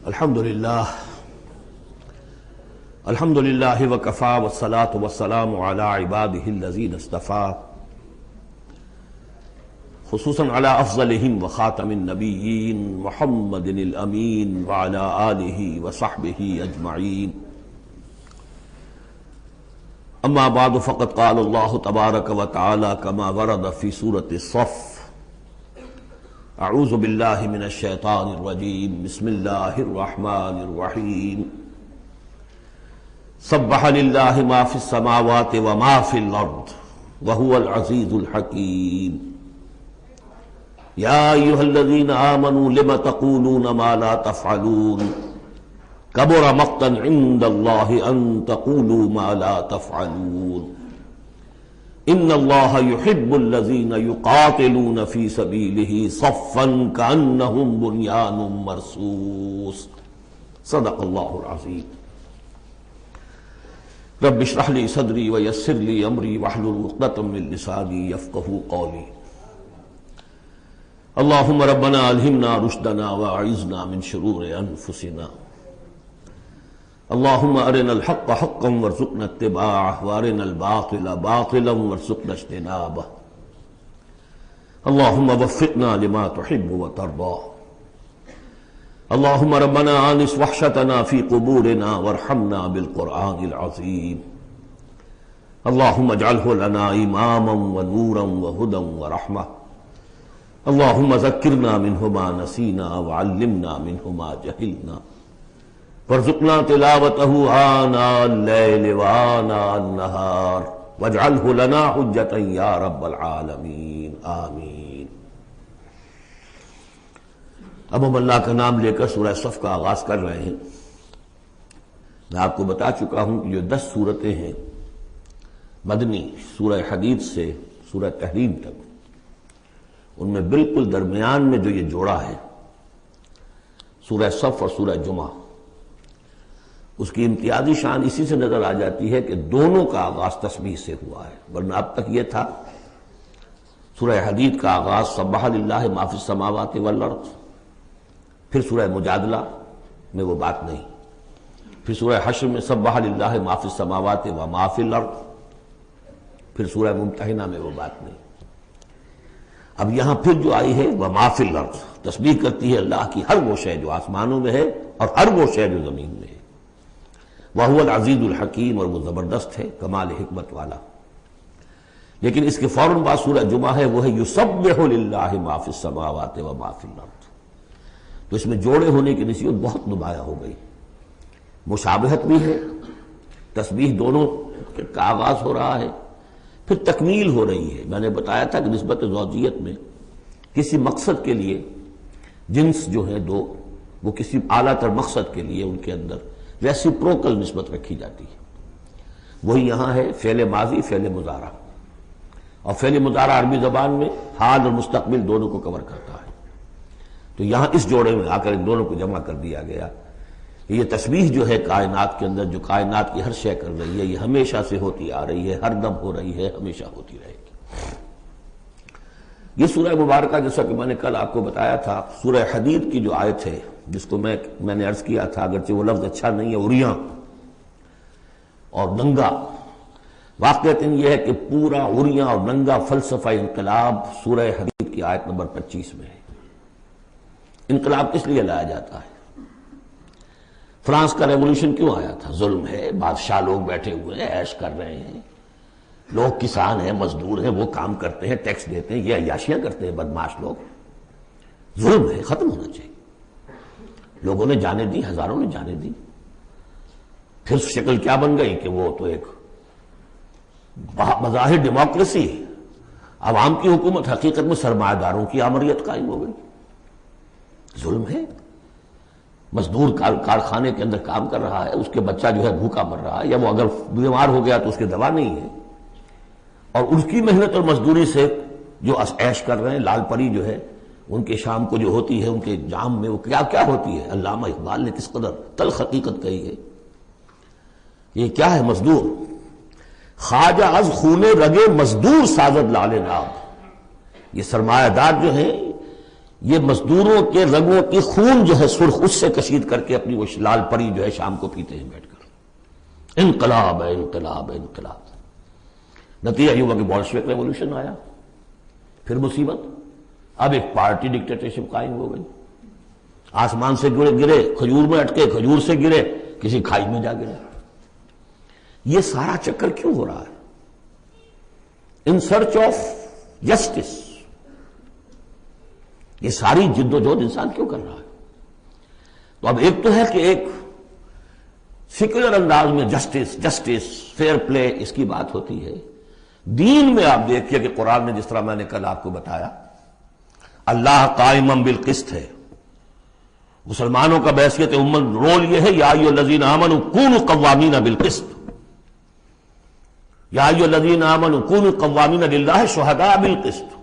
الحمد للہ وکفا والصلاة والسلام علی عباده الذین اصطفیٰ، خصوصاً علی افضلہم وخاتم النبیین محمد الامین وعلی آلہ وصحبہ اجمعین. اما بعد فقد قال اللہ تبارک وتعالی کما ورد فی سورۃ الصف: اعوذ باللہ من الشیطان الرجیم، بسم اللہ الرحمن الرحیم. سبح للہ ما فی السماوات وما فی الارض وہو العزیز الحکیم. یا ایہا الذین آمنوا لم تقولون ما لا تفعلون کبر مقتا عند اللہ ان تقولوا ما لا تفعلون. ان اللہ یحب الذین یقاتلون فی سبیلہ صفا کأنہم بنیان مرصوص. صدق اللہ العظیم. رب اشرح لی صدری ویسر لی امری واحلل عقدۃ من لسانی یفقہوا قولی. اللہم ربنا الہمنا رشدنا واعذنا من شرور انفسنا. اللہم ارنا الحق حقا وارزقنا اتباعہ وارنا الباطل باطلا وارزقنا اجتنابہ. اللہم وفقنا لما تحب وترضى. اللہم ربنا آنس وحشتنا فی قبورنا وارحمنا بالقرآن العظیم. اللہم اجعلہ لنا اماما ونورا وہدا ورحمہ. اللہم ذکرنا منہ ما نسینا وعلمنا منہ ما جہلنا وارزقنا تلاوتہ آناء اللیل وآناء النہار واجعلہ لنا حجتا یا رب العالمین آمین. اب ہم اللہ کا نام لے کر سورہ صف کا آغاز کر رہے ہیں. میں آپ کو بتا چکا ہوں کہ جو 10 سورتیں ہیں مدنی، سورہ حدید سے سورہ تحریم تک، ان میں بالکل درمیان میں جو یہ جوڑا ہے سورہ صف اور سورہ جمعہ، اس کی امتیازی شان اسی سے نظر آ جاتی ہے کہ دونوں کا آغاز تسبیح سے ہوا ہے. ورنہ اب تک یہ تھا سورہ حدید کا آغاز سبح للہ ما فی السماوات والارض، پھر سورہ مجادلہ میں وہ بات نہیں، پھر سورہ حشر میں سبح للہ ما فی السماوات وما فی الارض، پھر سورہ ممتحنہ میں وہ بات نہیں. اب یہاں پھر جو آئی ہے وما فی الارض، تسبیح کرتی ہے اللہ کی ہر وہ شے جو آسمانوں میں ہے اور ہر وہ شے جو زمین میں ہے. وَهُوَ الْعَزِيزُ الْحَكِيمُ، اور وہ زبردست ہے، کمال حکمت والا. لیکن اس کے فوراً بعد سورہ جمعہ ہے، وہ ہے يُسَبِّحُ لِلَّهِ مَا فِي السَّمَاوَاتِ وَمَا فِي الْأَرْضِ. تو اس میں جوڑے ہونے کی نسبت بہت نمایاں ہو گئی. مشابہت بھی ہے، تسبیح دونوں کا آغاز ہو رہا ہے، پھر تکمیل ہو رہی ہے. میں نے بتایا تھا کہ نسبت زوجیت میں کسی مقصد کے لیے جنس جو ہے دو، وہ کسی اعلیٰ تر مقصد کے لیے ان کے اندر ریسیپروکل نسبت رکھی جاتی ہے. وہی یہاں ہے فعل ماضی، فعل مضارع. اور فعل مضارع عربی زبان میں حال اور مستقبل دونوں کو کور کرتا ہے. تو یہاں اس جوڑے میں آ کر ان دونوں کو جمع کر دیا گیا. یہ تسبیح جو ہے کائنات کے اندر، جو کائنات کی ہر شے کر رہی ہے، یہ ہمیشہ سے ہوتی آ رہی ہے، ہر دم ہو رہی ہے، ہمیشہ ہوتی رہے گی. یہ سورہ مبارکہ جیسا کہ میں نے کل آپ کو بتایا تھا، سورہ حدید کی جو آیت ہے، جس کو میں نے عرض کیا تھا، اگرچہ وہ لفظ اچھا نہیں ہے، اریاں اور ننگا. واقعات یہ ہے کہ پورا اریاں اور ننگا فلسفہ انقلاب سورہ حدید کی آیت نمبر 25 میں ہے. انقلاب کس لیے لایا جاتا ہے؟ فرانس کا ریولوشن کیوں آیا تھا؟ ظلم ہے، بادشاہ لوگ بیٹھے ہوئے ہیں، عیش کر رہے ہیں، لوگ کسان ہیں، مزدور ہیں، وہ کام کرتے ہیں، ٹیکس دیتے ہیں، یہ عیاشیاں کرتے ہیں بدمعاش لوگ. ظلم ہے، ختم ہونا چاہیے. لوگوں نے جانے دی، ہزاروں نے جانے دی. پھر شکل کیا بن گئی کہ وہ تو ایک بظاہر ڈیموکریسی ہے، عوام کی حکومت، حقیقت میں سرمایہ داروں کی آمریت قائم ہو گئی. ظلم ہے. مزدور کارخانے کے اندر کام کر رہا ہے، اس کے بچہ جو ہے بھوکا مر رہا ہے، یا وہ اگر بیمار ہو گیا تو اس کی دوا نہیں ہے، اور اس کی محنت اور مزدوری سے جو عیش کر رہے ہیں. لال پری جو ہے ان کے شام کو جو ہوتی ہے، ان کے جام میں وہ کیا کیا ہوتی ہے، علامہ اقبال نے کس قدر تلخ حقیقت کہی ہے. یہ کیا ہے؟ مزدور. خواجہ از خون رگے مزدور سازد لال ناب. یہ سرمایہ دار جو ہیں یہ مزدوروں کے رگوں کی خون جو ہے سرخ اس سے کشید کر کے اپنی وہ لال پری جو ہے شام کو پیتے ہیں بیٹھ کر۔ انقلاب ہے، انقلاب ہے، انقلاب۔ نتیجہ یہ ہوا کہ بولشوک ریولوشن آیا، پھر مصیبت، اب ایک پارٹی ڈکٹیٹرشپ قائم ہو گئی۔ آسمان سے گرے، کھجور میں اٹکے، کھجور سے گرے، کسی کھائی میں جا گرے۔ یہ سارا چکر کیوں ہو رہا ہے؟ ان سرچ آف جسٹس، یہ ساری جد و جہد انسان کیوں کر رہا ہے؟ تو اب ایک تو ہے کہ ایک سیکولر انداز میں جسٹس فیئر پلے اس کی بات ہوتی ہے۔ دین میں آپ دیکھیے کہ قرآن نے جس طرح میں نے کل آپ کو بتایا، اللہ قائم بالقسط ہے۔ مسلمانوں کا بحیثیت امت رول یہ ہے، یا ایھا الذین آمنوا کونوا قوامین بالقسط، یا ایھا الذین آمنوا کونوا قوامین للہ شہداء بالقسط۔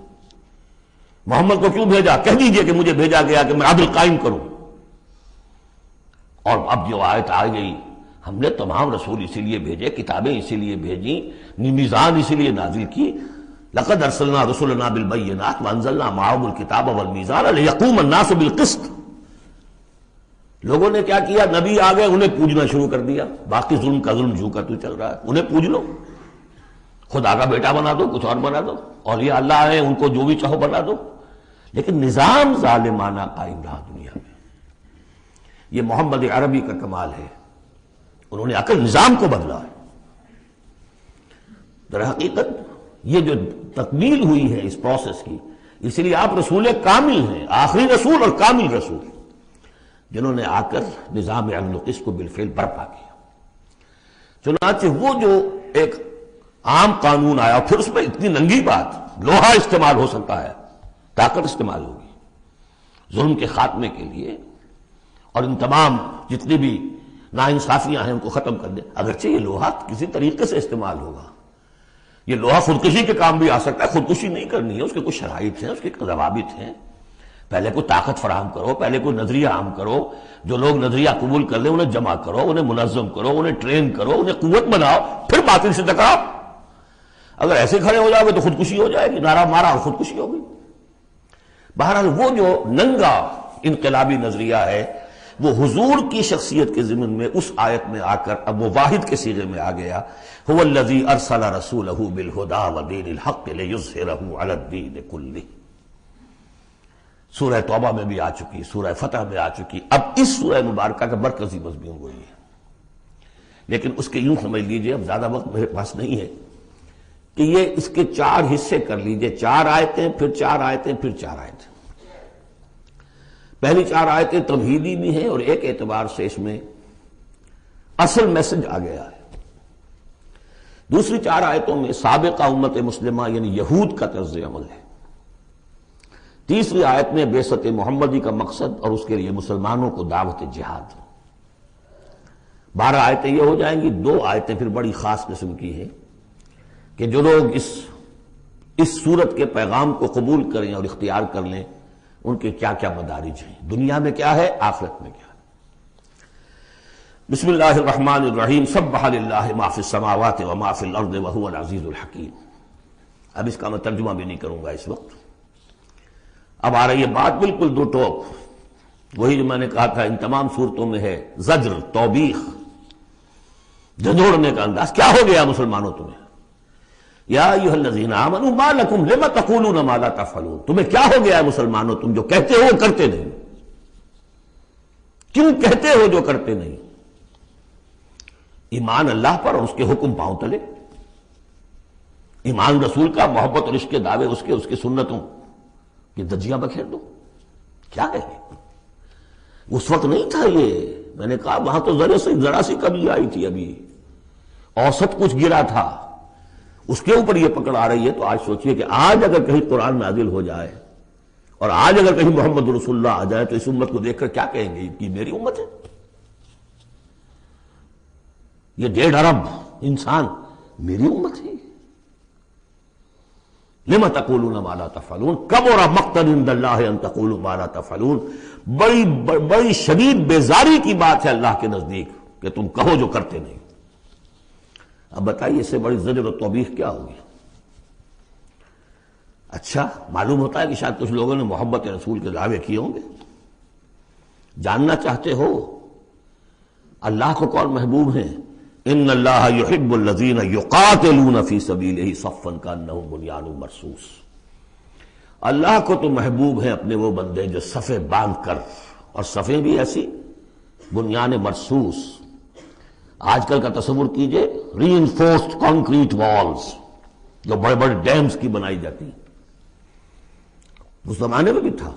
محمد کو کیوں بھیجا؟ کہہ دیجئے کہ مجھے بھیجا گیا کہ میں عدل قائم کروں۔ اور اب جو آیت آ گئی، ہم نے تمام رسول اسی لیے بھیجے، کتابیں اسی لیے بھیجیں، میزان اسی لیے نازل کی۔ لقد ارسلنا رسلنا بالبینات وانزلنا معهم الکتاب والمیزان لیقوم الناس بالقسط۔ لوگوں نے کیا کیا؟ نبی آ گئے، انہیں پوجنا شروع کر دیا، باقی ظلم کا ظلم جو کا تو چل رہا ہے، انہیں پوج لو، خدا کا بیٹا بنا دو، کچھ اور بنا دو، اولیاء اللہ ہیں ان کو جو بھی چاہو بنا دو، لیکن نظام ظالمانہ قائم رہا دنیا میں۔ یہ محمد عربی کا کمال ہے، انہوں نے عقل نظام کو بدلا ہے۔ در حقیقت یہ جو تکمیل ہوئی ہے اس پروسیس کی، اس لیے آپ رسول کامل ہیں، آخری رسول اور کامل رسول، جنہوں نے آ کر نظام عدل و قسط کو بالفعل برپا کیا۔ چنانچہ وہ جو ایک عام قانون آیا، پھر اس میں اتنی ننگی بات، لوہا استعمال ہو سکتا ہے، طاقت استعمال ہوگی ظلم کے خاتمے کے لیے، اور ان تمام جتنی بھی ناانصافیاں ہیں ان کو ختم کر دے۔ اگرچہ یہ لوہا کسی طریقے سے استعمال ہوگا، یہ لوہا خودکشی کے کام بھی آ سکتا ہے، خودکشی نہیں کرنی ہے، اس کے کچھ شرائط ہیں، اس کے ضوابط ہیں۔ پہلے کوئی طاقت فراہم کرو، پہلے کوئی نظریہ عام کرو، جو لوگ نظریہ قبول کر لیں انہیں جمع کرو، انہیں منظم کرو، انہیں ٹرین کرو، انہیں قوت بناؤ، پھر باطل سے ٹکراؤ۔ اگر ایسے کھڑے ہو جاؤ گے تو خودکشی ہو جائے گی، نعرہ مارا اور خودکشی ہوگی۔ بہرحال وہ جو ننگا انقلابی نظریہ ہے وہ حضور کی شخصیت کے ضمن میں اس آیت میں آ کر اب وہ واحد کے صیغے میں آ گیا، هو الذی ارسل رسولہ بالہدی ودین الحق لیظہرہ علی الدین کلہ۔ سورہ توبہ میں بھی آ چکی، سورہ فتح میں آ چکی، اب اس سورہ مبارکہ کا مرکزی مضمون وہی ہے۔ لیکن اس کے یوں سمجھ لیجئے، اب زیادہ وقت میرے پاس نہیں ہے، کہ یہ اس کے 4 حصے کر لیجئے، 4 آیتیں، پھر 4 آیتیں، پھر 4 آیتیں۔ پہلی 4 آیتیں تمہیدی بھی ہیں، اور ایک اعتبار سے اس میں اصل میسج آ گیا ہے۔ دوسری 4 آیتوں میں سابقہ امت مسلمہ یعنی یہود کا طرز عمل ہے۔ تیسری آیت میں بعثت محمدی کا مقصد اور اس کے لیے مسلمانوں کو دعوت جہاد۔ 12 آیتیں یہ ہو جائیں گی۔ 2 آیتیں پھر بڑی خاص قسم کی ہیں کہ جو لوگ اس صورت کے پیغام کو قبول کریں اور اختیار کر لیں، ان کے کیا کیا مدارج ہیں، دنیا میں کیا ہے، آخرت میں کیا ہے۔ بسم اللہ الرحمن الرحیم، سبح للہ ما فی السماوات وما فی الارض وہو العزیز الحکیم۔ اب اس کا میں ترجمہ بھی نہیں کروں گا اس وقت۔ اب آ رہی ہے بات بالکل دو ٹوک، وہی جو میں نے کہا تھا ان تمام صورتوں میں ہے، زجر، توبیخ، جھنجھوڑنے کا انداز۔ کیا ہو گیا مسلمانوں تمہیں؟ یا ایھا الذین آمنوا ما لکم لم تقولون ما لا تفعلون، تمہیں کیا ہو گیا ہے مسلمانوں، تم جو کہتے ہو وہ کرتے نہیں، کیوں کہتے ہو جو کرتے نہیں؟ ایمان اللہ پر اور اس کے حکم پاؤں تلے، ایمان رسول کا، محبت اور عشق کے دعوے اس کے سنتوں کی دجیاں بکھیر دو۔ کیا ہے اس وقت نہیں تھا یہ، میں نے کہا وہاں تو ذرا سی کمی آئی تھی، ابھی اوسط کچھ گرا تھا، اس کے اوپر یہ پکڑ آ رہی ہے۔ تو آج سوچئے کہ آج اگر کہیں قرآن نازل ہو جائے اور آج اگر کہیں محمد رسول اللہ آ جائے تو اس امت کو دیکھ کر کیا کہیں گے کہ میری امت ہے؟ یہ 1.5 ارب انسان میری امت ہے۔ لم تقولون ما لا تفعلون کبر مقتا عند اللہ ان تقولوا ما لا تفعلون، بڑی شدید بیزاری کی بات ہے اللہ کے نزدیک کہ تم کہو جو کرتے نہیں۔ اب بتائیے اس سے بڑی زجر و توبیخ کیا ہوگی؟ اچھا، معلوم ہوتا ہے کہ شاید کچھ لوگوں نے محبت رسول کے دعوے کیے ہوں گے. جاننا چاہتے ہو اللہ کو کون محبوب ہیں؟ ان اللہ یحب الذین یقاتلون فی سبیلہ صفا کانہم بنیان مرصوص. اللہ کو تو محبوب ہیں اپنے وہ بندے جو صفیں باندھ کر، اور صفیں بھی ایسی بنیان مرصوص. آج کل کا تصور کیجئے، ری انفورسڈ کانکریٹ والز جو بڑے بڑے ڈیمز کی بنائی جاتی، اس زمانے میں بھی تھا.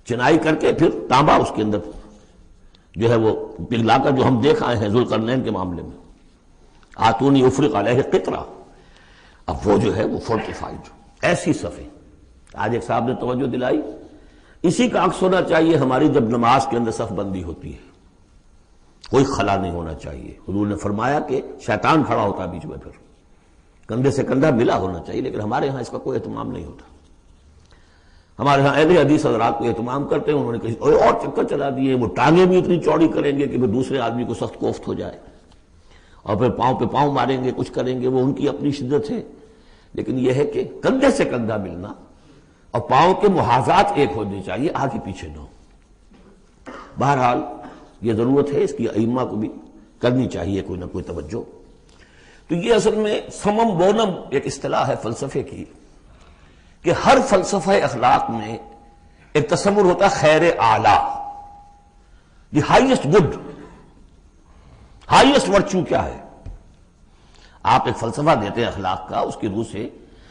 چنائی کر کے پھر تانبا اس کے اندر جو ہے وہ پگھلا کر، جو ہم دیکھ آئے ہیں ذوالقرنین کے معاملے میں، آتونی افرق علیہ قطرہ، اب وہ جو ہے وہ فورٹیفائڈ ایسی صفیں. آج ایک صاحب نے توجہ دلائی، اسی کا عکس ہونا چاہیے ہماری جب نماز کے اندر صف بندی ہوتی ہے، کوئی خلا نہیں ہونا چاہیے. حضور نے فرمایا کہ شیطان کھڑا ہوتا ہے بیچ میں، پھر کندھے سے کندھا ملا ہونا چاہیے، لیکن ہمارے ہاں اس کا کوئی اہتمام نہیں ہوتا. ہمارے ہاں اہل حدیث حضرات کو اہتمام کرتے ہیں، انہوں نے کسی اور چکر چلا دیے، وہ ٹانگیں بھی اتنی چوڑی کریں گے کہ پھر دوسرے آدمی کو سخت کوفت ہو جائے، اور پھر پاؤں پہ پاؤں ماریں گے، کچھ کریں گے، وہ ان کی اپنی شدت ہے. لیکن یہ ہے کہ کندھے سے کندھا ملنا اور پاؤں کے محاذات ایک ہونے چاہیے، آگے پیچھے نہ ہو. بہرحال یہ ضرورت ہے، اس کی ائمہ کو بھی کرنی چاہیے کوئی نہ کوئی توجہ. تو یہ اصل میں سمم بونم ایک اصطلاح ہے فلسفے کی، کہ ہر فلسفہ اخلاق میں ایک تصور ہوتا ہے خیر اعلیٰ، the highest good, highest virtue کیا ہے. آپ ایک فلسفہ دیتے ہیں اخلاق کا، اس کی روح سے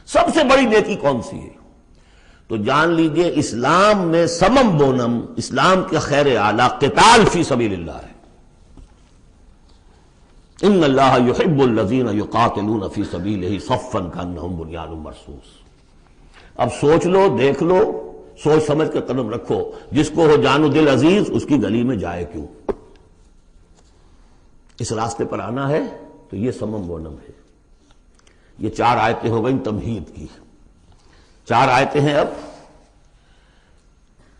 سب سے بڑی نیکی کون سی ہے، تو جان لیجئے اسلام میں سمم بونم، اسلام کے خیر اعلیٰ قتال فی سبیل اللہ ہے. ان اللہ یحب الذین یقاتلون فی سبیلہ صفا کانہم بنیان مرصوص. اب سوچ لو، دیکھ لو، سوچ سمجھ کر قدم رکھو. جس کو ہو جان و دل عزیز، اس کی گلی میں جائے کیوں. اس راستے پر آنا ہے تو یہ سمم بونم ہے. یہ 4 آیتیں ہو گئیں تمہید کی. 4 آیتیں ہیں اب.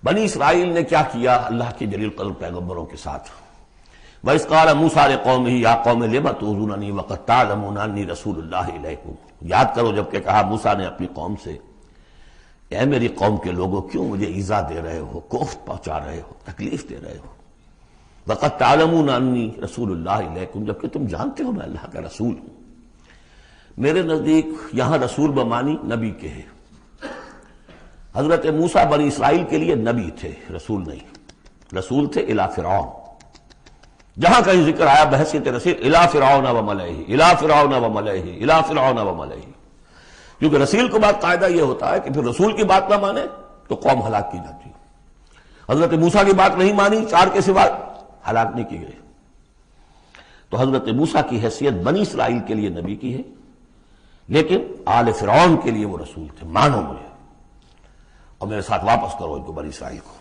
بنی اسرائیل نے کیا کیا اللہ کے جلیل قدر پیغمبروں کے ساتھ. وَإِذْ قَالَ مُوسَىٰ لِقَوْمِهِ يَا قَوْمِ لِمَ تُؤْذُونَنِي وَقَدْ تَعْلَمُونَ أَنِّي رَسُولُ اللَّهِ إِلَيْكُمْ. یاد کرو جب کہ کہا موسیٰ نے اپنی قوم سے، اے میری قوم کے لوگوں کیوں مجھے ایذا دے رہے ہو، کوفت پہنچا رہے ہو، تکلیف دے رہے ہو. وَقَدْ تَعْلَمُونَ أَنِّي رَسُولُ اللَّهِ إِلَيْكُمْ، جبکہ تم جانتے ہو میں اللہ کا رسول ہوں. میرے نزدیک یہاں رسول بمانی نبی کے ہے. حضرت موسیٰ بنی اسرائیل کے لیے نبی تھے، رسول نہیں. رسول تھے الی فرعون. جہاں کہیں ذکر آیا بحیثیت رسول، الی فرعون وملئہ، الی فرعون وملئہ، الی فرعون وملئہ. کیونکہ رسول کے بعد قاعدہ یہ ہوتا ہے کہ پھر رسول کی بات نہ مانے تو قوم ہلاک کی جاتی ہے. حضرت موسیٰ کی بات نہیں مانی، 4 کے سوا ہلاک نہیں کی گئی. تو حضرت موسیٰ کی حیثیت بنی اسرائیل کے لیے نبی کی ہے، لیکن آل فرعون کے لیے وہ رسول تھے. مانو مجھے اور میرے ساتھ واپس کرو ان کو، بنی اسرائیل کو.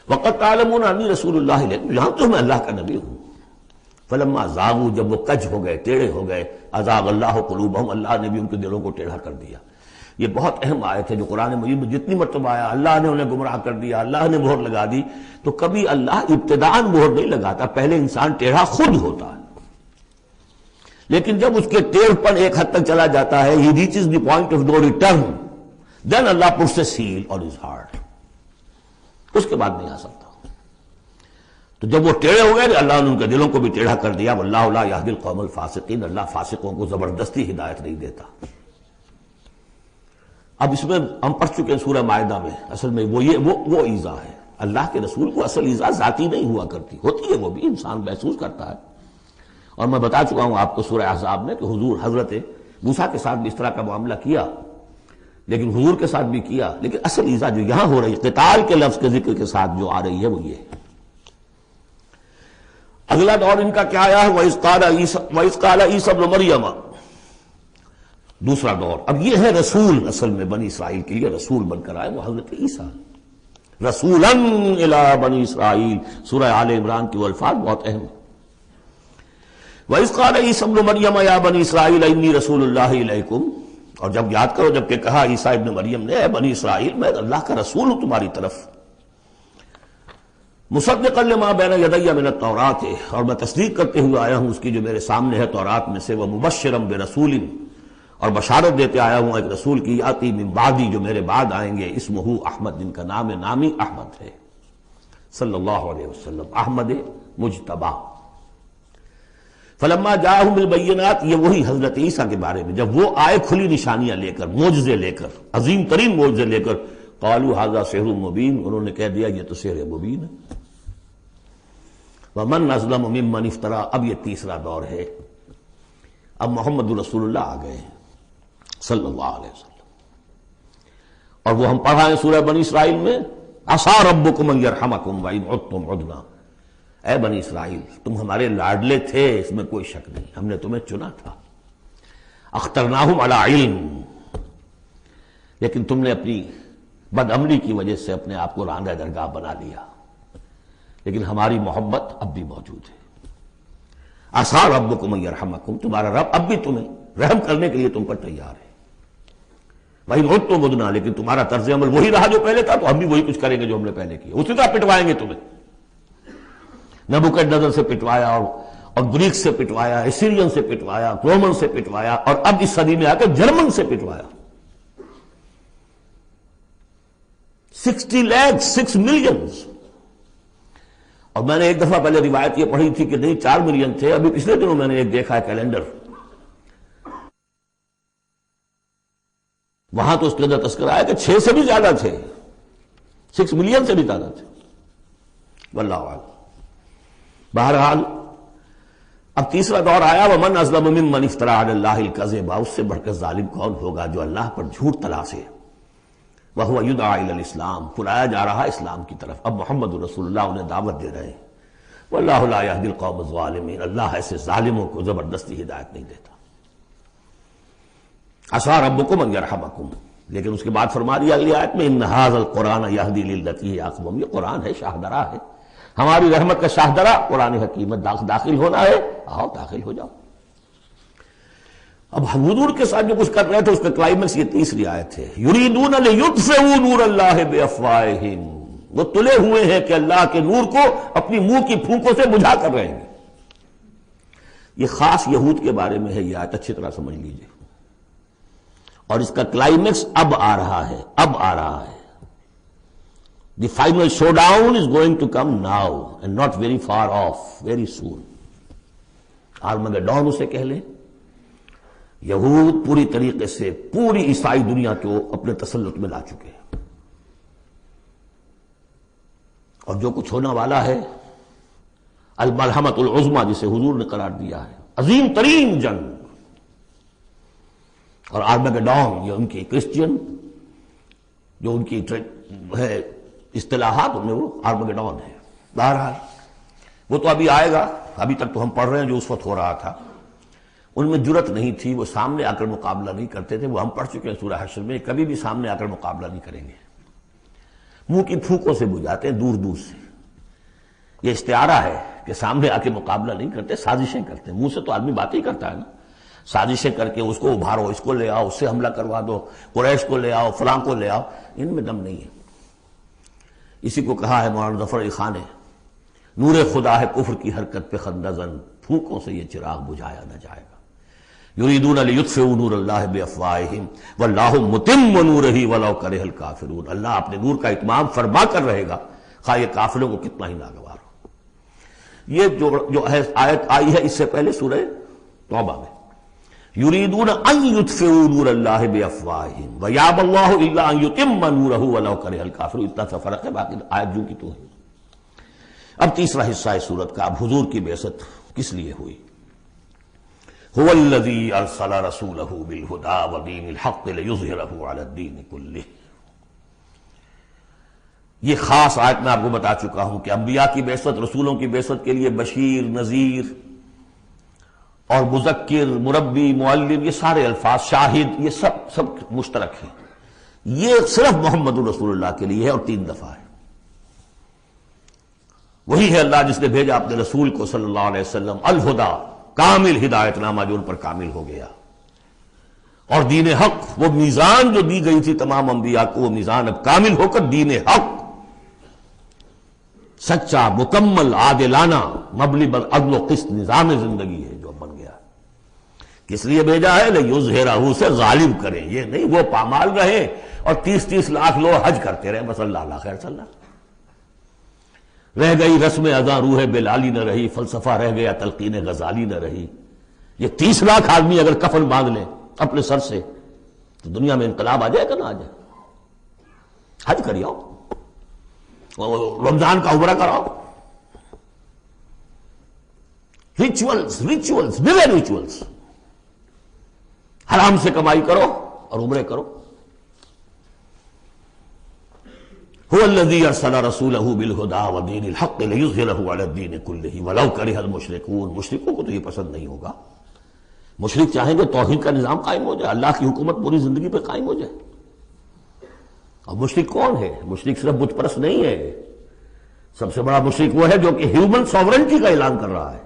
وَقَدْ تَعْلَمُونَ أَنِّي رَسُولُ اللَّهِ إِلَيْكُمْ، جانتے ہو میں اللہ کا نبی ہوں. فَلَمَّا زَاغُوا، جب وہ کج ہو گئے، ٹیڑھے ہو گئے، أَزَاغَ اللَّهُ قُلُوبَهُمْ، اللہ نے بھی ان کے دلوں کو ٹیڑھا کر دیا. یہ بہت اہم آیت ہے جو قرآن مجید میں جتنی مرتبہ آیا اللہ نے انہیں گمراہ کر دیا، اللہ نے مہر لگا دی. تو کبھی اللہ ابتداءً مہر نہیں لگاتا، پہلے انسان ٹیڑھا خود ہوتا ہے، لیکن جب اس کے ٹیڑھ پن ایک حد تک چلا جاتا ہے، he reaches the point of no return, then Allah puts a seal on his heart. اس کے بعد نہیں آ سکتا. تو جب وہ ٹیڑھے ہو گئے اللہ نے ان کے دلوں کو بھی ٹیڑھا کر دیا. واللہ لا یہدی القوم الفاسقین، اللہ فاسقوں کو زبردستی ہدایت نہیں دیتا. اب اس میں ہم پڑھ چکے ہیں سورہ مائدہ میں، اصل میں وہ ایذا ہے. اللہ کے رسول کو اصل ایذا ذاتی نہیں ہوا کرتی، ہوتی ہے وہ بھی، انسان محسوس کرتا ہے. اور میں بتا چکا ہوں آپ کو سورہ احزاب میں کہ حضور حضرت موسیٰ کے ساتھ بھی اس طرح کا معاملہ کیا، لیکن حضور کے ساتھ بھی کیا. لیکن اصل ایذا جو یہاں ہو رہی ہے قتال کے لفظ کے ذکر کے ساتھ جو آ رہی ہے وہ یہ ہے. اگلا دور ان کا کیا آیا ہے، وَإِذْ قَالَ عِيسَى ابْنُ مَرْيَمَ، دوسرا دور. اب یہ ہے رسول، اصل میں بنی اسرائیل کے لیے رسول بن کر آئے وہ حضرت عیسیٰ. رسولاً الی بنی اسرائیل، سورہ آل عمران کی وہ الفاظ بہت اہم ہیں. وَإِذْ قَالَ عِيسَى ابْنُ مَرْيَمَ يَا بَنِي إِسْرَائِيلَ إِنِّي رَسُولُ اللَّهِ إِلَيْكُمْ. اور جب یاد کرو جب کہ کہا عیسیٰ ابن مریم نے، اے بنی اسرائیل میں اللہ کا رسول ہوں تمہاری طرف. مصدقا لما بین یدی من التوراۃ، اور میں تصدیق کرتے ہوئے آیا ہوں اس کی جو میرے سامنے ہے تورات میں سے. ومبشرا برسول، اور بشارت دیتے آیا ہوں ایک رسول کی، یاتی من بعدی، جو میرے بعد آئیں گے، اسمہ احمد، جن کا نامی احمد ہے صلی اللہ علیہ وسلم، احمد مجتبی۔ فلما جاءہم بالبینات، یہ وہی حضرت عیسیٰ کے بارے میں، جب وہ آئے کھلی نشانیاں لے کر، معجزے لے کر، عظیم ترین معجزے لے کر، قالوا ھذا سحر مبین، انہوں نے کہہ دیا یہ تو سحر مبین ہے۔ ومن اظلم ممن افترا، اب یہ تیسرا دور ہے، اب محمد رسول اللہ آ گئے ہیں صلی اللہ علیہ وسلم، اور وہ ہم پڑھائیں سورہ بنی اسرائیل میں، عسیٰ ربکم ان یرحمکم وان عدتم عدنا، اے بنی اسرائیل تم ہمارے لاڈلے تھے، اس میں کوئی شک نہیں، ہم نے تمہیں چنا تھا، اخترناہم علی علم، لیکن تم نے اپنی بد عملی کی وجہ سے اپنے آپ کو راندہ درگاہ بنا لیا، لیکن ہماری محبت اب بھی موجود ہے۔ عسیٰ ربکم ان یرحمکم، تمہارا رب اب بھی تمہیں رحم کرنے کے لیے تم پر تیار ہے، وَإِنْ عُدْتُمْ عُدْنَا، لیکن تمہارا طرز عمل وہی رہا جو پہلے تھا، تو ہم بھی وہی کچھ کریں گے جو ہم نے پہلے کیا، اسی طرح پٹوائیں گے تمہیں۔ نبوکدنیزر سے پٹوایا، اور گریک سے پٹوایا، اسیرین سے پٹوایا، رومن سے پٹوایا، اور اب اس صدی میں آ کر جرمن سے پٹوایا۔ 60 لاکھ 6 ملین، اور میں نے ایک دفعہ پہلے روایت یہ پڑھی تھی کہ نہیں 4 ملین تھے، ابھی پچھلے دنوں میں نے ایک دیکھا ہے کیلنڈر، وہاں تو اس کے اندر تذکرہ ہے کہ 6 سے بھی زیادہ تھے، 6 ملین سے بھی زیادہ تھے، واللہ اعلم۔ بہرحال اب تیسرا دور آیا، ومن اظلم ممن افترى علی اللہ الکذب، اس سے بڑھ کر ظالم کون ہوگا جو اللہ پر جھوٹ تلاسے، وہو یدعی الی الاسلام، بلایا جا رہا اسلام کی طرف، اب محمد رسول اللہ انہیں دعوت دے رہے ہیں، واللہ لا یہدی القوم الظالمین، اللہ ایسے ظالموں کو زبردستی ہدایت نہیں دیتا۔ عسیٰ ربکم ان یرحمکم، لیکن اس کے بعد فرما دیا اگلی آیت میں، ان ھذا القرآن یہدی للتی ہی اقوم، یہ قرآن ہے، شاہدرہ ہے، ہماری رحمت کا شاہدرہ قرآن حکیم، داخل ہونا ہے، آؤ داخل ہو جاؤ۔ اب حضور کے ساتھ جو کچھ کر رہے تھے اس کا کلائمیکس یہ تیسری آیت ہے، یریدون لیطفئوا نور اللہ بافواہہم، وہ تلے ہوئے ہیں کہ اللہ کے نور کو اپنی منہ کی پھونکوں سے بجھا کر رہیں گے۔ یہ خاص یہود کے بارے میں ہے یہ آیت، اچھی طرح سمجھ لیجئے، اور اس کا کلائمیکس اب آ رہا ہے، اب آ رہا ہے۔ The final showdown is going to come now and not very far off, very soon. Armageddon اسے کہہ لیں۔ یہود پوری طریقے سے پوری عیسائی دنیا کو اپنے تسلط میں لا چکے ہیں، اور جو کچھ ہونے والا ہے الملحمۃ العظمیٰ جسے حضور نے قرار دیا ہے، عظیم ترین جنگ، اور آرمگڈون یہ ان کی کرسچین جو ان کی ہے اصطلاحات میں وہ آرمگڈون ہے۔ بہرحال وہ تو ابھی آئے گا، ابھی تک تو ہم پڑھ رہے ہیں جو اس وقت ہو رہا تھا، ان میں جرت نہیں تھی، وہ سامنے آ کر مقابلہ نہیں کرتے تھے، وہ ہم پڑھ چکے ہیں سورہ حشر میں، کبھی بھی سامنے آ کر مقابلہ نہیں کریں گے، منہ کی پھونکوں سے بجھاتے ہیں دور دور سے۔ یہ استعارہ ہے کہ سامنے آ کے مقابلہ نہیں کرتے، سازشیں کرتے ہیں، منہ سے تو آدمی بات ہی کرتا ہے نا، سازشیں کر کے اس کو ابھارو، اس کو لے آؤ، اس سے حملہ کروا دو، قریش کو لے آؤ، فلاں کو لے آؤ، ان میں دم نہیں ہے۔ اسی کو کہا ہے مولانا ظفر علی خان نے، نور خدا ہے کفر کی حرکت پہ خندہ زن، پھونکوں سے یہ چراغ بجھایا نہ جائے گا۔ یریدون لیطفئوا نور اللہ بافواہہم واللہ متم نورہ ولو کرہ الکافرون، اللہ اپنے نور کا اتمام فرما کر رہے گا، خواہ یہ کافروں کو کتنا ہی ناگوار ہو۔ یہ جو آیت آئی ہے اس سے پہلے سورہ توبہ میں، یریدون ان یطفئوا نور اللہ بافواہہم ویابی اللہ الا ان یتم نورہ ولو کرہ الکافرون، اتنا سا فرق ہے، باقی آیت جو کی تو ہے۔ اب تیسرا حصہ ہے سورت کا، اب حضور کی بعثت کس لیے ہوئی؟ هو الذی ارسل رسولہ بالہدی ودین الحق لیظہرہ علی الدین کلہ۔ یہ خاص آیت میں آپ کو بتا چکا ہوں کہ انبیاء کی بعثت، رسولوں کی بعثت کے لیے بشیر، نذیر اور مذکر، مربی، معلم، یہ سارے الفاظ، شاہد، یہ سب مشترک ہیں۔ یہ صرف محمد رسول اللہ کے لیے ہے، اور 3 دفعہ ہے۔ وہی ہے اللہ جس نے بھیجا اپنے رسول کو صلی اللہ علیہ وسلم، الہدا، کامل ہدایت نامہ جو ان پر کامل ہو گیا، اور دین حق، وہ میزان جو دی گئی تھی تمام انبیاء کو، وہ میزان اب کامل ہو کر دین حق، سچا، مکمل، عادلانہ، مبنی بر عدل و قسط نظام زندگی ہے جو اب بن گیا۔ کس لیے بھیجا ہے؟ لِیُظْہِرَہُ، سے غالب کریں، یہ نہیں وہ پامال رہے اور 30 لاکھ لوگ حج کرتے رہے، بس اللہ اللہ خیر صلی اللہ. رہ گئی رسم اذاں روح بلالی نہ رہی، فلسفہ رہ گیا تلقین غزالی نہ رہی. یہ 30 لاکھ آدمی اگر کفن باندھ لیں اپنے سر سے تو دنیا میں انقلاب آ جائے گا نہ آ جائے؟ حج کری آؤ، رمضان کا عمرہ کراؤ، ریچولز حرام سے کمائی کرو اور عمرے کرو. هو الذي ارسل رسوله بالهدى ودين الحق ليظهره على الدين كله ولو كره المشركون. مشرکوں کو تو یہ پسند نہیں ہوگا. مشرک چاہیں گے توحید کا نظام قائم ہو جائے، اللہ کی حکومت پوری زندگی پہ قائم ہو جائے. اور مشرک کون ہے؟ مشرک صرف بت پرست نہیں ہے. سب سے بڑا مشرک وہ ہے جو کہ ہیومن سوورنٹی کا اعلان کر رہا ہے،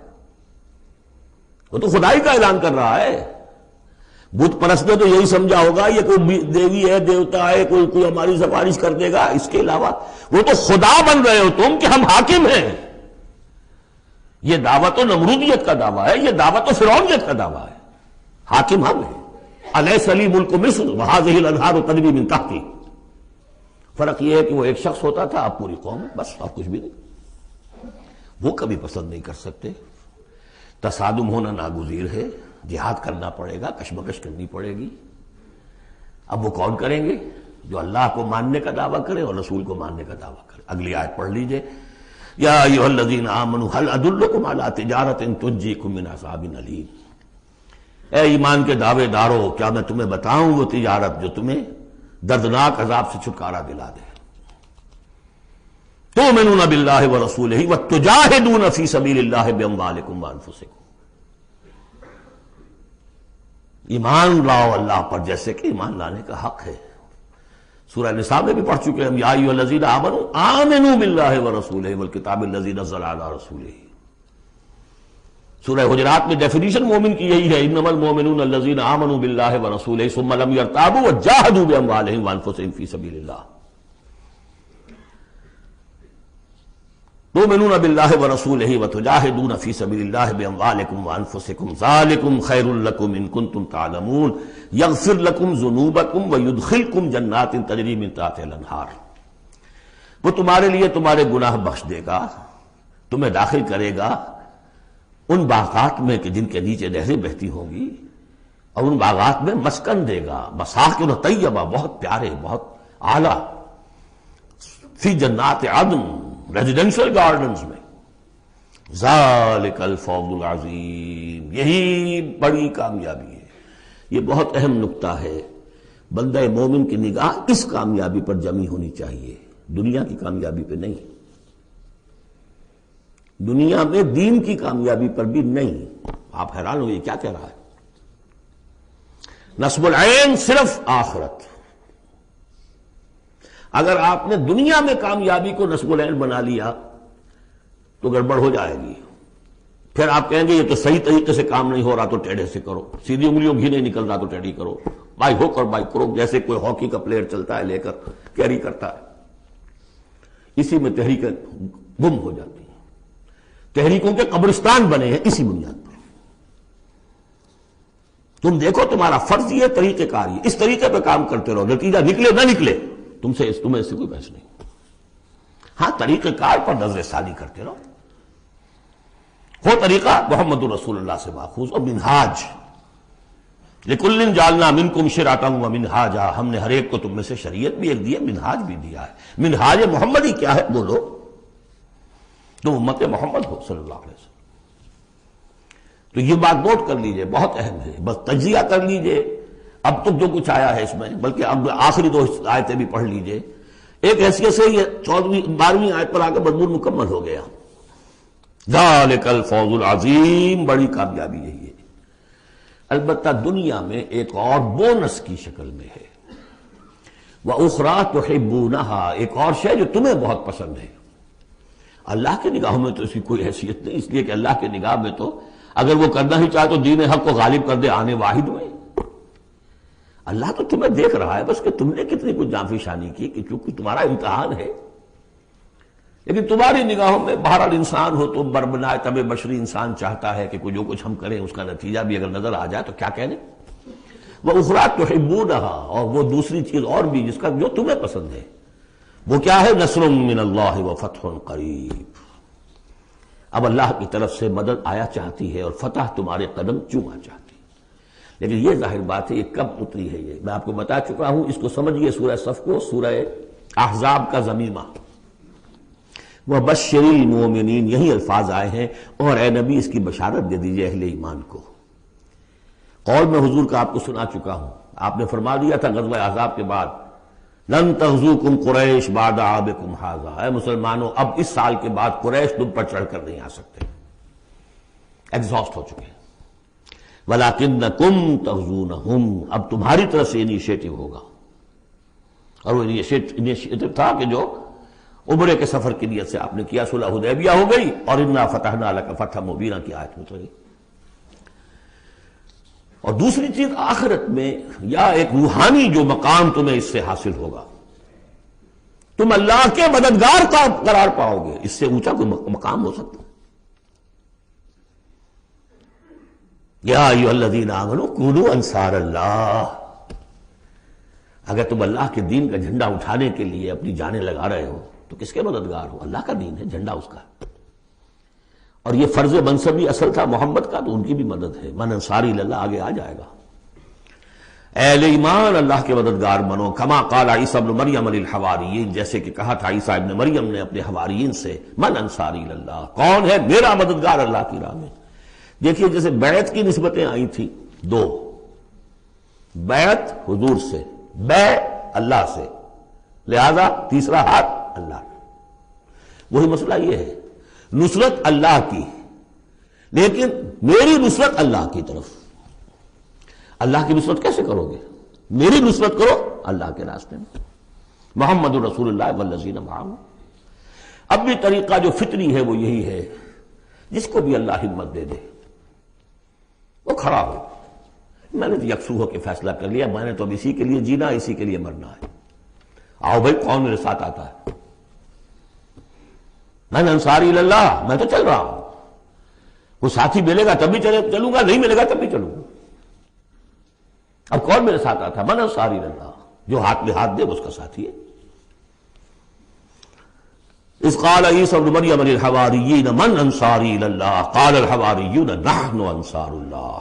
وہ تو خدائی کا اعلان کر رہا ہے. بت پرست نے تو یہی سمجھا ہوگا یہ کوئی دیوی ہے، دیوتا ہے، کوئی ہماری سفارش کر دے گا. اس کے علاوہ وہ تو خدا بن رہے ہو تم کہ ہم حاکم ہیں. یہ دعویٰ تو نمرودیت کا دعویٰ ہے، یہ دعویٰ تو فرعونیت کا دعویٰ ہے. حاکم ہم ہیں. الیس لی ملک مصر وہذہ الانہار تجری من تحتی. فرق یہ ہے کہ وہ ایک شخص ہوتا تھا، اب پوری قوم، بس اور کچھ بھی نہیں. وہ کبھی پسند نہیں کر سکتے. تصادم ہونا ناگزیر ہے، جہاد کرنا پڑے گا، کشمکش کرنی پڑے گی. اب وہ کون کریں گے؟ جو اللہ کو ماننے کا دعویٰ کرے اور رسول کو ماننے کا دعویٰ کرے. اگلی آیت پڑھ لیجئے. یا ایھا الذین آمنوا هل ادلکم علی تجارۃ تنجیکم من عذاب الیم. اے ایمان کے دعوے دارو، کیا میں تمہیں بتاؤں وہ تجارت جو تمہیں دردناک عذاب سے چھٹکارا دلا دے. تؤمنون باللہ ورسولہ وتجاہدون فی سبیل اللہ باموالکم وانفسکم. ایمان لاؤ اللہ پر جیسے کہ ایمان لانے کا حق ہے. سورہ نساء میں بھی پڑھ چکے ہم. یا ایھا الذین آمنوا آمنوا باللہ ورسولہ والکتاب الذی نزل علی رسولہ. سورہ حجرات میں ڈیفینیشن مومن کی یہی ہے، انما المؤمنون الذین آمنوا باللہ ورسولہ ثم لم یرتابوا وجاہدوا باموالہم وانفسہم فی سبیل اللہ. تؤمنون باللہ ورسولہ وتجاہدون فی سبیل اللہ باموالکم وانفسکم ذالکم خیر لکم ان کنتم تعلمون یغفر لکم ذنوبکم ویدخلکم جنات تجری من تحتہا الانہار. وہ تمہارے لیے تمہارے گناہ بخش دے گا، تمہیں داخل کرے گا ان باغات میں کہ جن کے نیچے نہریں بہتی ہوں گی، اور ان باغات میں مسکن دے گا، مساکن طیبہ، بہت پیارے، بہت اعلیٰ، فی جنات عدن، ریزیڈینشل گارڈنز میں. ذالک الفوز العظیم. یہی بڑی کامیابی ہے. یہ بہت اہم نکتہ ہے. بندہ مومن کی نگاہ اس کامیابی پر جمی ہونی چاہیے، دنیا کی کامیابی پہ نہیں، دنیا میں دین کی کامیابی پر بھی نہیں. آپ حیران ہوئے کیا کہہ رہا ہے؟ نصب العین صرف آخرت. اگر آپ نے دنیا میں کامیابی کو نصب العین بنا لیا تو گڑبڑ ہو جائے گی. پھر آپ کہیں گے یہ تو صحیح طریقے سے کام نہیں ہو رہا تو ٹیڑھے سے کرو، سیدھی انگلیوں گھی نہیں نکل رہا تو ٹیڑھی کرو، بائی ہوک اور بائی کروک، جیسے کوئی ہاکی کا پلیئر چلتا ہے لے کر کیری کرتا ہے. اسی میں تحریکیں گم ہو جاتی ہیں. تحریکوں کے قبرستان بنے ہیں اسی بنیاد پر. تم دیکھو تمہارا فرض یہ طریقہ کار یہ، اس طریقے پہ کام کرتے رہو، نتیجہ نکلے نہ نکلے تمہیں اس سے کوئی بحث نہیں. ہاں طریقہ کار پر نظر ثانی کرتے رہو. وہ طریقہ محمد رسول اللہ سے ماخوذ. اور منہاج لکل جعلنا منکم شرعۃ ومنہاجا، ہم نے ہر ایک کو تم میں سے شریعت بھی ایک دی ہے، منہاج بھی دیا ہے. منہاج محمدی کیا ہے بولو؟ تم امت محمد ہو صلی اللہ علیہ وسلم. تو یہ بات نوٹ کر لیجئے، بہت اہم ہے. بس تجزیہ کر لیجئے اب تک جو کچھ آیا ہے اس میں، بلکہ اب آخری 2 آیتیں بھی پڑھ لیجئے. ایک حیثیت سے یہ 12ویں آیت پر آ کر مضمون مکمل ہو گیا. ذالک الفوز العظیم، بڑی کامیابی یہی ہے. البتہ دنیا میں ایک اور بونس کی شکل میں ہے. وَأُخْرَىٰ تُحِبُّونَهَا، ایک اور شے جو تمہیں بہت پسند ہے. اللہ کی نگاہوں میں تو اس کی کوئی حیثیت نہیں، اس لیے کہ اللہ کی نگاہ میں تو اگر وہ کرنا ہی چاہے تو دین حق کو غالب کر دے آنے واحد میں. اللہ تو تمہیں دیکھ رہا ہے بس کہ تم نے کتنی کچھ جانفی شانی کی، کہ چونکہ تمہارا امتحان ہے. لیکن تمہاری نگاہوں میں بہرحال انسان ہو تم، بربنائے طبع بشری انسان چاہتا ہے کہ کوئی جو کچھ ہم کریں اس کا نتیجہ بھی اگر نظر آ جائے تو کیا کہنے، وَأُخْرَىٰ تُحِبُّونَهَا، اور وہ دوسری چیز اور بھی جس کا جو تمہیں پسند ہے، وہ کیا ہے، نصر من اللہ وفتح قریب، اب اللہ کی طرف سے مدد آیا چاہتی ہے اور فتح تمہارے قدم چوما چاہتی ہے۔ لیکن یہ ظاہر بات ہے یہ کب اتری ہے، یہ میں آپ کو بتا چکا ہوں، اس کو سمجھیے سورہ صف کو سورہ احزاب کا ضمیمہ، وَبَشِّرِ الْمُؤْمِنِينَ، یہی الفاظ آئے ہیں، اور اے نبی اس کی بشارت دے دیجئے اہل ایمان کو۔ قول میں حضور کا آپ کو سنا چکا ہوں، آپ نے فرما دیا تھا غزوہ احزاب کے بعد، لن تغزوکم قریش بعد عامکم ھذا، اے مسلمانوں اب اس سال کے بعد قریش تم پر چڑھ کر نہیں آ سکتے، ایگزاسٹ ہو چکے، ولکنکم تغزونہم، اب تمہاری طرف سے انیشیٹو ہوگا، اور وہ انیشیٹو تھا کہ جو عمرے کے سفر کی نیت سے آپ نے کیا، صلح حدیبیہ ہو گئی، اور انا فتحنا لک فتحا مبینا کی آیت میں اتری۔ اور دوسری چیز آخرت میں یا ایک روحانی جو مقام تمہیں اس سے حاصل ہوگا، تم اللہ کے مددگار کا قرار پاؤ گے، اس سے اونچا کوئی مقام ہو سکتا ہے؟ یا ایھا الذین آمنوا کونوا انصار اللہ، اگر تم اللہ کے دین کا جھنڈا اٹھانے کے لیے اپنی جانیں لگا رہے ہو تو کس کے مددگار ہو؟ اللہ کا دین ہے، جھنڈا اس کا ہے، اور یہ فرض منصبی اصل تھا محمد کا، تو ان کی بھی مدد ہے، من انصاری اللہ آگے آ جائے گا۔ اہل ایمان اللہ کے مددگار بنو، کما قال عیسی ابن مریم للحواریین، جیسے کہ کہا تھا عیسیٰ ابن مریم نے اپنے حواریین سے، من انصاری اللہ، کون ہے میرا مددگار اللہ کی راہ میں۔ دیکھیے جیسے بیعت کی نسبتیں آئی تھی دو، بیعت حضور سے، بے اللہ سے، لہذا تیسرا ہاتھ اللہ، وہی مسئلہ یہ ہے، نصرت اللہ کی، لیکن میری نصرت اللہ کی طرف۔ اللہ کی نصرت کیسے کرو گے؟ میری نصرت کرو اللہ کے راستے میں، محمد رسول اللہ والذین معہ۔ اب بھی طریقہ جو فطری ہے وہ یہی ہے، جس کو بھی اللہ ہمت دے دے وہ کھڑا ہو، میں نے تو یکسو ہو کے فیصلہ کر لیا، میں نے تو اب اسی کے لیے جینا، اسی کے لیے مرنا ہے، آؤ بھائی کون میرے ساتھ آتا ہے، میں انصاری اللہ، میں تو چل رہا ہوں، وہ ساتھی ملے گا تب بھی چلوں گا، نہیں ملے گا تب بھی چلوں گا، اب کون میرے ساتھ آتا ہے، من انصاری اللہ، جو ہاتھ میں ہاتھ دے اس کا ساتھی ہے۔ اذ قال عیسی ابن مریم للحواریین من انصاری اللہ قال الحواریون نحن انصار اللہ،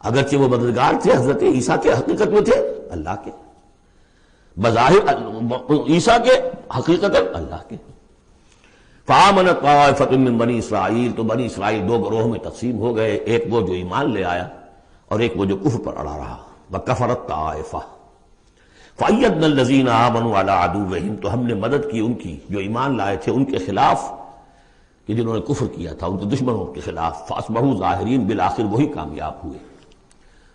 اگرچہ وہ مددگار تھے حضرت عیسیٰ کے، حقیقت میں تھے اللہ کے، بظاہر عیسیٰ کے، حقیقت اللہ کے۔ فآمنت طائفۃ من بنی اسرائیل، تو بنی اسرائیل دو گروہ میں تقسیم ہو گئے، ایک وہ جو ایمان لے آیا اور ایک وہ جو کفر پر اڑا رہا، وکفرت طائفہ فأیدنا الذین آمنوا علی عدوہم، تو ہم نے مدد کی ان کی جو ایمان لائے تھے ان کے خلاف، کہ جنہوں نے کفر کیا تھا ان کے دشمنوں کے خلاف، فاصبحوا ظاہرین، بالآخر وہی کامیاب ہوئے۔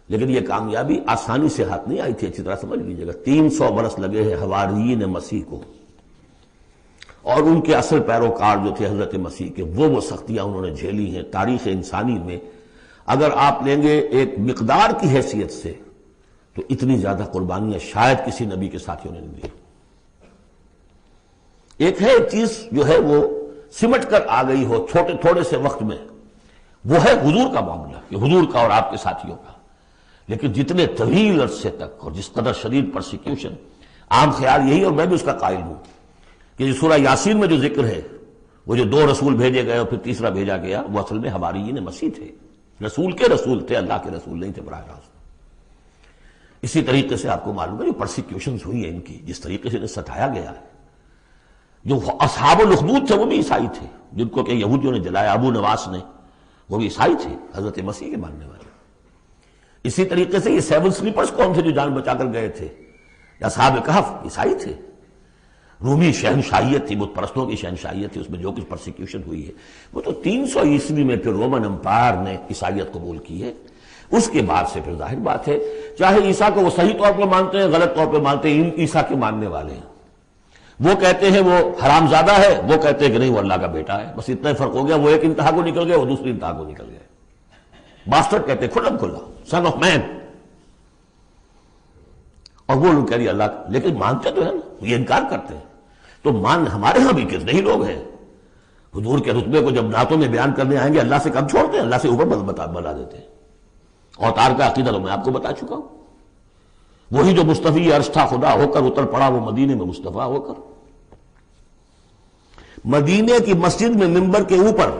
لیکن یہ کامیابی آسانی سے ہاتھ نہیں آئی تھی، اچھی طرح سمجھ لیجیے گا، 300 برس لگے ہیں حواریین مسیح کو، اور ان کے اصل پیروکار جو تھے حضرت مسیح کے، وہ سختیاں انہوں نے جھیلی ہیں۔ تاریخ انسانی میں اگر آپ لیں گے ایک مقدار کی حیثیت سے تو اتنی زیادہ قربانیاں شاید کسی نبی کے ساتھیوں نے نہیں دی۔ ایک ہے ایک چیز جو ہے وہ سمٹ کر آ گئی ہو تھوڑے سے وقت میں، وہ ہے حضور کا معاملہ، کہ حضور کا اور آپ کے ساتھیوں کا، لیکن جتنے طویل عرصے تک اور جس قدر شدید پرسیکیوشن، عام خیال یہی، اور میں بھی اس کا قائل ہوں، کہ سورہ یاسین میں جو ذکر ہے، وہ جو 2 رسول بھیجے گئے اور پھر تیسرا بھیجا گیا، وہ اصل میں حواریین مسیح تھے، رسول کے رسول تھے، اللہ کے رسول نہیں تھے براہ راست۔ اسی طریقے سے آپ کو معلوم ہے جو پرسیکیوشنز ہوئی ہیں ان کی، جس طریقے سے انہیں ستایا گیا ہے، جو اصحاب الاخدود تھے وہ بھی عیسائی تھے، جن کو کہ یہودیوں نے جلایا، ابو نواس نے، وہ بھی عیسائی تھے، حضرت مسیح کے ماننے والے۔ اسی طریقے سے یہ 7 سلیپرز کون تھے جو جان بچا کر گئے تھے، یا اصحاب کہف، عیسائی تھے۔ رومی شہنشاہیت تھی، بت پرستوں کی شہنشاہیت تھی، اس میں جو کچھ پرسیکیوشن ہوئی ہے وہ تو 300 عیسوی میں پھر رومن امپائر نے عیسائیت قبول کی ہے۔ اس کے بعد سے پھر ظاہر بات ہے، چاہے عیسیٰ کو وہ صحیح طور پر مانتے ہیں، غلط طور پہ مانتے ہیں، عیسیٰ کے ماننے والے ہیں، وہ کہتے ہیں وہ حرام زادہ ہے، وہ کہتے ہیں کہ نہیں وہ اللہ کا بیٹا ہے، بس اتنا ہی فرق ہو گیا، وہ ایک انتہا کو نکل گئے، وہ دوسری انتہا کو نکل گئے۔ باسٹرڈ کہتے ہیں کھلم کھلا، سن آف مین، اور وہ لوگ کہہ رہی اللہ کا، لیکن مانتے تو ہے نا، یہ انکار کرتے ہیں۔ تو مان ہمارے ہاں بھی کتنے ہی لوگ ہیں حضور کے رتبے کو جب نعتوں میں بیان کرنے آئیں گے اللہ سے کم چھوڑتے ہیں، اللہ سے اوپر بنا دیتے ہیں۔ اوتار کا عقیدہ تو میں آپ کو بتا چکا ہوں، وہی جو مصطفی عرش تھا خدا ہو کر اتر پڑا وہ مدینے میں مصطفیٰ ہو کر۔ مدینے کی مسجد میں منبر کے اوپر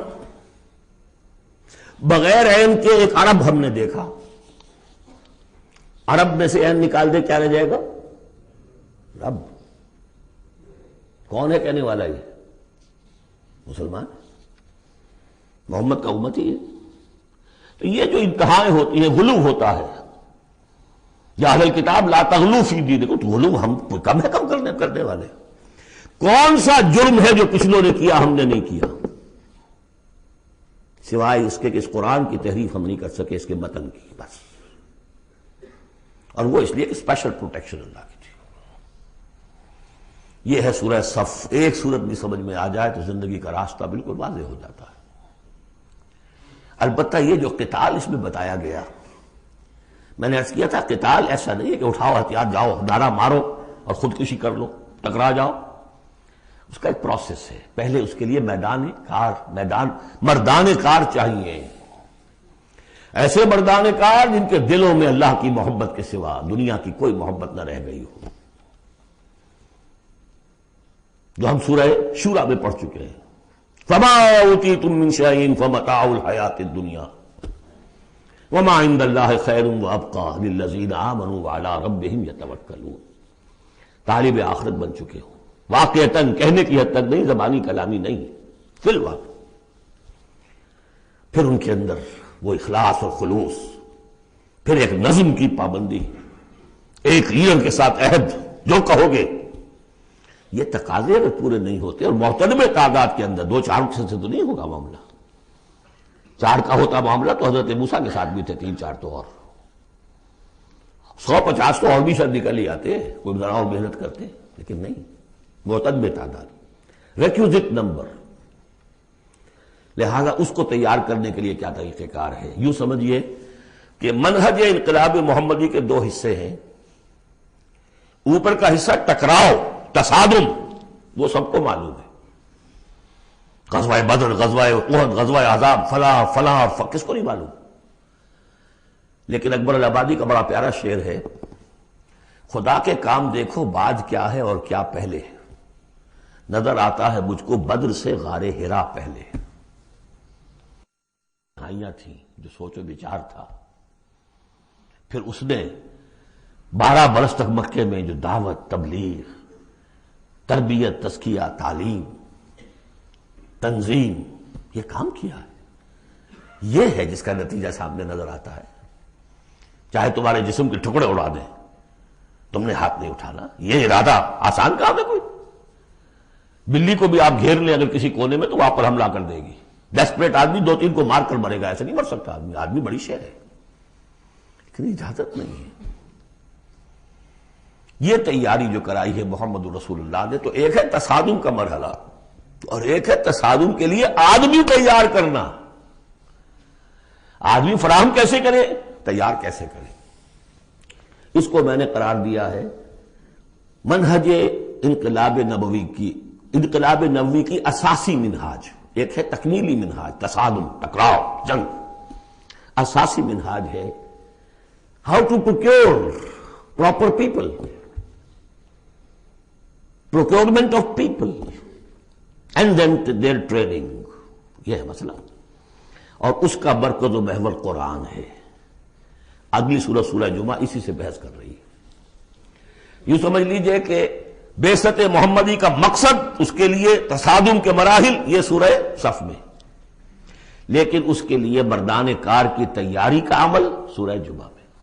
بغیر عین کے ایک عرب ہم نے دیکھا، عرب میں سے عین نکال دے کیا رہ جائے گا؟ رب۔ کون ہے کہنے والا؟ یہ مسلمان، محمد کا امتی ہے۔ تو یہ جو انتہائیں ہوتی ہیں، غلو ہوتا ہے، یا اہل الکتاب لا تغلو فی دینکم، تو غلو ہم کم ہے کم کرنے والے۔ کون سا جرم ہے جو پچھلوں نے کیا ہم نے نہیں کیا، سوائے اس کے کہ اس قرآن کی تحریف ہم نہیں کر سکے، اس کے متن کی، بس۔ اور وہ اس لیے کہ اسپیشل پروٹیکشن اللہ کی تھی۔ یہ ہے سورہ صف۔ ایک سورت بھی سمجھ میں آ جائے تو زندگی کا راستہ بالکل واضح ہو جاتا ہے۔ البتہ یہ جو قتال اس میں بتایا گیا، میں نے عرض کیا تھا قتال ایسا نہیں ہے کہ اٹھاؤ ہتھیار جاؤ نعرہ مارو اور خودکشی کر لو، ٹکرا جاؤ۔ اس کا ایک پروسیس ہے، پہلے اس کے لیے مردان کار چاہیے، ایسے مردان کار جن کے دلوں میں اللہ کی محبت کے سوا دنیا کی کوئی محبت نہ رہ گئی ہو، جو ہم سورہ شورى میں پڑھ چکے ہیں۔ فما اوتیتم من شیء فمتاع الحیاۃ الدنیا وما عند اللہ خیر وابقی للذین آمنوا وعلی ربہم یتوکلون۔ طالب آخرت بن چکے ہو، واقعتاً کہنے کی حد تک نہیں، زبانی کلامی نہیں، فی الواقع۔ پھر ان کے اندر وہ اخلاص اور خلوص، پھر ایک نظم کی پابندی، ایک لیڈر کے ساتھ عہد، جو کہو گے۔ یہ تقاضے اگر پورے نہیں ہوتے، اور محترم تعداد کے اندر 2-4 سے تو نہیں ہوگا معاملہ۔ 4 کا ہوتا معاملہ تو حضرت موسیٰ کے ساتھ بھی تھے، 3-4 تو اور 150 تو اور بھی شاید نکل ہی آتے، کوئی ذرا اور محنت کرتے، لیکن نہیں، معتدل تعداد، ریکوزٹ نمبر۔ لہذا اس کو تیار کرنے کے لیے کیا طریقہ کار ہے؟ یوں سمجھیے کہ منہج انقلاب محمدی کے 2 حصے ہیں۔ اوپر کا حصہ ٹکراؤ، تصادم، وہ سب کو معلوم ہے، غزوہ بدر، غزوہ احد، غزوہ احزاب، فلاں کس کو نہیں معلوم؟ لیکن اکبر الآبادی کا بڑا پیارا شعر ہے، خدا کے کام دیکھو بعد کیا ہے اور کیا پہلے ہے، نظر آتا ہے مجھ کو بدر سے غار حرا پہلے۔ آئیاں تھیں جو سوچ و بچار تھا، پھر اس نے 12 برس تک مکے میں جو دعوت، تبلیغ، تربیت، تزکیہ، تعلیم، تنظیم، یہ کام کیا ہے۔ یہ ہے جس کا نتیجہ سامنے نظر آتا ہے۔ چاہے تمہارے جسم کے ٹکڑے اڑا دیں، تم نے ہاتھ نہیں اٹھانا۔ یہ ارادہ آسان کام ہے کوئی؟ بلی کو بھی آپ گھیر لیں اگر کسی کونے میں تو وہ آپ پر حملہ کر دے گی۔ ڈیسپریٹ آدمی 2-3 کو مار کر مرے گا، ایسے نہیں مر سکتا آدمی بڑی شے ہے، لیکن اجازت نہیں ہے۔ یہ تیاری جو کرائی ہے محمد رسول اللہ نے، تو ایک ہے تصادم کا مرحلہ، اور ایک ہے تصادم کے لیے آدمی تیار کرنا۔ آدمی فراہم کیسے کرے، تیار کیسے کرے؟ اس کو میں نے قرار دیا ہے منہج انقلاب نبوی کی اساسی منہاج۔ ایک ہے تکمیلی منہاج، تصادم، ٹکراؤ، جنگ۔ اساسی منہاج ہے how to procure proper people, procurement of people and then their training۔ یہ ہے مسئلہ، اور اس کا مرکز و محور قرآن ہے۔ اگلی سورہ جمعہ اسی سے بحث کر رہی ہے۔ یوں سمجھ لیجئے کہ بعثت محمدی کا مقصد، اس کے لیے تصادم کے مراحل، یہ سورہ صف میں، لیکن اس کے لیے مردان کار کی تیاری کا عمل سورہ جمعہ میں۔